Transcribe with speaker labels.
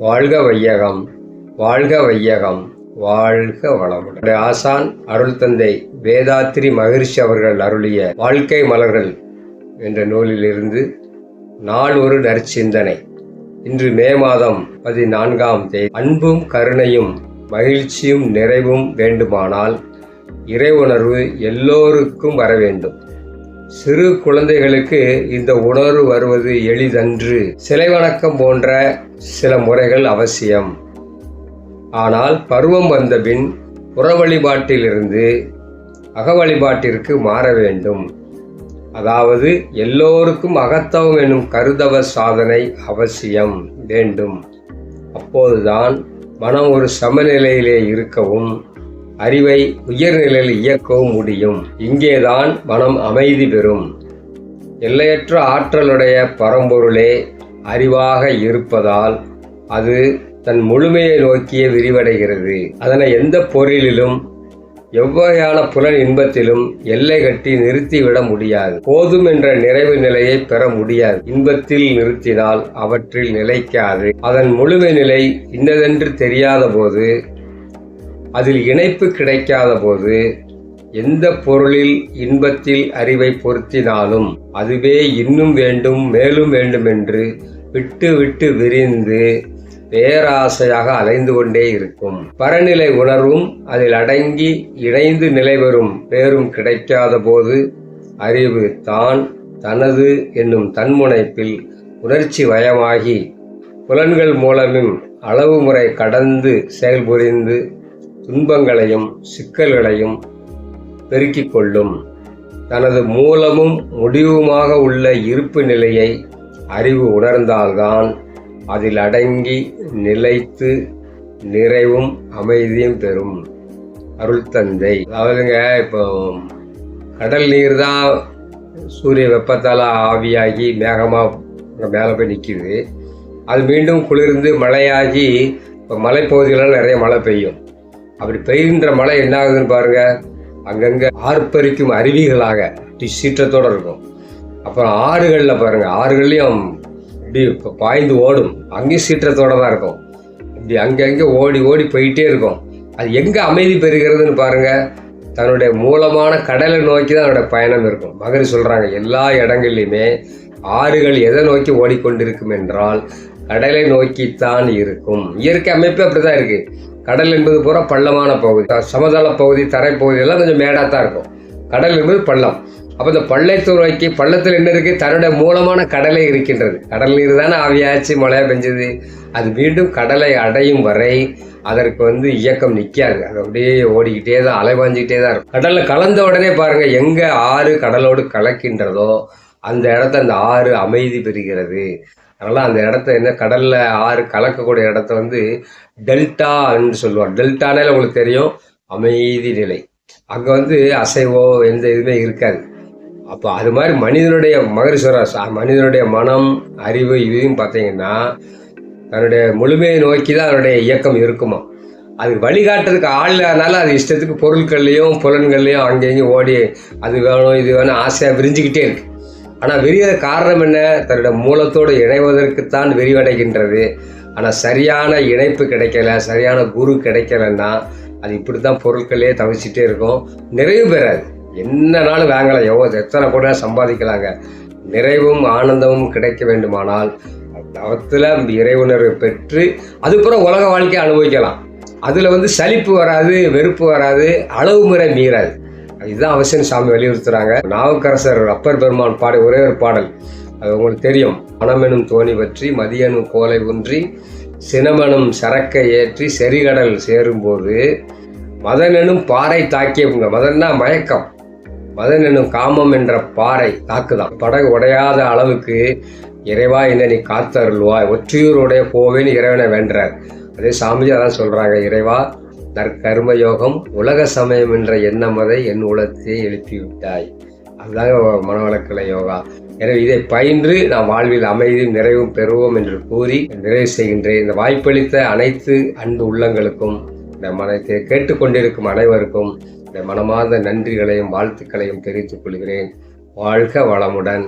Speaker 1: வாழ்க வையகம், வாழ்க வையகம், வாழ்க வளமுடன். ஆசான் அருள் தந்தை வேதாத்திரி மகரிஷி அவர்கள் அருளிய வாழ்க்கை மலர்கள் என்ற நூலிலிருந்து நாள் ஒரு நற்சிந்தனை. இன்று மே மாதம் 14ஆம் தேதி. அன்பும் கருணையும் மகிழ்ச்சியும் நிறைவும் வேண்டுமானால் இறை உணர்வு எல்லோருக்கும் வர வேண்டும். சிறு குழந்தைகளுக்கு இந்த உணர்வு வருவது எளிதன்று. சிலை வணக்கம் போன்ற சில முறைகள் அவசியம். ஆனால் பருவம் வந்தபின் புற வழிபாட்டிலிருந்து அக வழிபாட்டிற்கு மாற வேண்டும். அதாவது எல்லோருக்கும் அகத்தவம் எனும் கருதவ சாதனை அவசியம் வேண்டும். அப்போதுதான் மனம் ஒரு சமநிலையிலே இருக்கவும் அறிவை உயர்நிலையில் இயக்கவும் முடியும். இங்கேதான் மனம் அமைதி பெறும். எல்லையற்ற ஆற்றலுடைய பரம்பொருளே அறிவாக இருப்பதால் அது தன் முழுமையை நோக்கியே விரிவடைகிறது. அதனை எந்த பொருளிலும் எவ்வகையான புலன் இன்பத்திலும் எல்லை கட்டி நிறுத்திவிட முடியாது. போதும் என்ற நிறைவு நிலையை பெற முடியாது. இன்பத்தில் நிறுத்தினால் அவற்றில் நிலைக்காது. அதன் முழுமை நிலை இன்னதென்று தெரியாத போது, அதில் இணைப்பு கிடைக்காத போது, எந்த பொருளில் இன்பத்தில் அறிவை பொருத்தினாலும் அதுவே இன்னும் வேண்டும் மேலும் வேண்டும் என்று விட்டு விட்டு விரிந்து பேராசையாக அலைந்து கொண்டே இருக்கும். பரநிலை உணர்வும் அதில் அடங்கி இணைந்து நிலை பெறும் பேரும் கிடைக்காத போது அறிவு தான் தனது என்னும் தன்முனைப்பில் உணர்ச்சி வயமாகி புலன்கள் மூலமும் அளவு முறை கடந்து செயல்புரிந்து துன்பங்களையும் சிக்கல்களையும் பெருக்கிக் கொள்ளும். தனது மூலமும் முடிவுமாக உள்ள இருப்பு நிலையை அறிவு உணர்ந்தால்தான் அதில் அடங்கி நிலைத்து நிறைவும் அமைதியும் பெறும். அருள் தந்தை. அதாவதுங்க, இப்போ கடல் நீர் தான் சூரிய வெப்பத்தால் ஆவியாகி மேகமாக மேலே போய் நிற்கிது. அது மீண்டும் குளிர்ந்து மழையாகி இப்போ மலைப்பகுதிகளெலாம் நிறைய மழை பெய்யும். அப்படி பெய்கின்ற மழை என்ன ஆகுதுன்னு பாருங்கள். அங்கங்கே ஆர்ப்பரிக்கும் அருவிகளாக சீற்றத்தோடு இருக்கும். அப்புறம் ஆறுகளில் பாருங்கள், ஆறுகள்லையும் இப்படி பாய்ந்து ஓடும். அங்கேயும் சீற்றத்தோடு தான் இருக்கும். இப்படி அங்கங்கே ஓடி ஓடி போயிட்டே இருக்கும். அது எங்கே அமைதி பெறுகிறதுன்னு பாருங்கள். தன்னுடைய மூலமான கடலை நோக்கி தான் அதனுடைய பயணம் இருக்கும். மகரி சொல்கிறாங்க, எல்லா இடங்கள்லையுமே ஆறுகள் எதை நோக்கி ஓடிக்கொண்டிருக்கும் என்றால் கடலை நோக்கித்தான் இருக்கும். இயற்கை அமைப்பு அப்படி தான் இருக்குது. கடல் என்பது பூரா பள்ளமான பகுதி, சமதள பகுதி, தரைப்பகுதியெல்லாம் கொஞ்சம் மேடாக தான் இருக்கும். கடல் என்பது பள்ளம். அப்போ இந்த பள்ளத்தை நோக்கி, பள்ளத்தில் என்ன இருக்குது? தன்னுடைய மூலமான கடலை இருக்கின்றது. கடல் நீர் தானே ஆவியாச்சு மழையாக பெஞ்சது. அது மீண்டும் கடலை அடையும் வரை அதற்கு இயக்கம் நிற்காது. அது அப்படியே ஓடிக்கிட்டே தான், அலைவாஞ்சிக்கிட்டே தான் இருக்கும். கடலில் கலந்த உடனே பாருங்கள், எங்கே ஆறு கடலோடு கலக்கின்றதோ அந்த இடத்த அந்த ஆறு அமைதி பெறுகிறது. அதனால் அந்த இடத்த என்ன, கடலில் ஆறு கலக்கக்கூடிய இடத்த டெல்டான்னு சொல்லுவாங்க. டெல்டானால உங்களுக்கு தெரியும், அமைதி நிலை. அங்கே அசைவோ எந்த இதுவுமே இருக்காது. அப்போ அது மாதிரி மனிதனுடைய மனிதனுடைய மனம் அறிவு இதையும் பார்த்தீங்கன்னா தன்னுடைய முழுமையை நோக்கி தான் அதனுடைய இயக்கம் இருக்குமா. அதுக்கு வழிகாட்டுறதுக்கு ஆள் இல்லாதனால அது இஷ்டத்துக்கு பொருட்கள்லையும் புலன்கள்லையும் அங்கேயும் ஓடி அது வேணும் இது வேணும் ஆசையாக விரிஞ்சிக்கிட்டே இருக்கு. ஆனால் விரிகிற காரணம் என்ன? தன்னுடைய மூலத்தோடு இணைவதற்குத்தான் விரிவடைகின்றது. ஆனால் சரியான இணைப்பு கிடைக்கல, சரியான குரு கிடைக்கலன்னா அது இப்படி தான் பொருட்களே தவிச்சிட்டே இருக்கும். நிறைவு பெறாது. என்னன்னாலும் வாங்கலாம், எத்தனை கூட சம்பாதிக்கலாங்க. நிறைவும் ஆனந்தமும் கிடைக்க வேண்டுமானால் தவத்தில் இறைவுணர்வை பெற்று அதுக்கப்புறம் உலக வாழ்க்கையை அனுபவிக்கலாம். அதில் சலிப்பு வராது, வெறுப்பு வராது, அளவு முறை மீறாது. இதுதான் அவசியம் சாமி வலியுறுத்துறாங்க. நாவுக்கரசர் அப்பர் பெருமான் பாடி ஒரே ஒரு பாடல், அது உங்களுக்கு தெரியும். மனமெனும் தோணி பற்றி மதியனும் கோலை ஒன்றி சினமெனும் சரக்கை ஏற்றி செறிகடல் சேரும்போது மதனெனும் பாறை தாக்கியவங்க. மதன்னா மயக்கம், மதன் எனும் காமம் என்ற பாறை தாக்குதான். படகு உடையாத அளவுக்கு இறைவா என்ன நீ காத்தருள்வாய், ஒற்றியூருடைய போவேன்னு இறைவனை வேண்டுறார். அதே சாமிஜி அதான் சொல்றாங்க, இறைவா நற்கர்ம யோகம் உலக சமயம் என்ற எண்ணமதை என் உலகத்தையே எழுப்பிவிட்டாய். அதுதாங்க மனவளக்கலை யோகா. எனவே இதை பயின்று நாம் வாழ்வில் அமைதியும் நிறைவும் பெறுவோம் என்று கூறி நிறைவு செய்கின்றேன். இந்த வாய்ப்பளித்த அனைத்து அன்பு உள்ளங்களுக்கும், இந்த மனத்தை கேட்டுக்கொண்டிருக்கும் அனைவருக்கும் இந்த மனமார்ந்த நன்றிகளையும் வாழ்த்துக்களையும் தெரிவித்துக் கொள்கிறேன். வாழ்க வளமுடன்.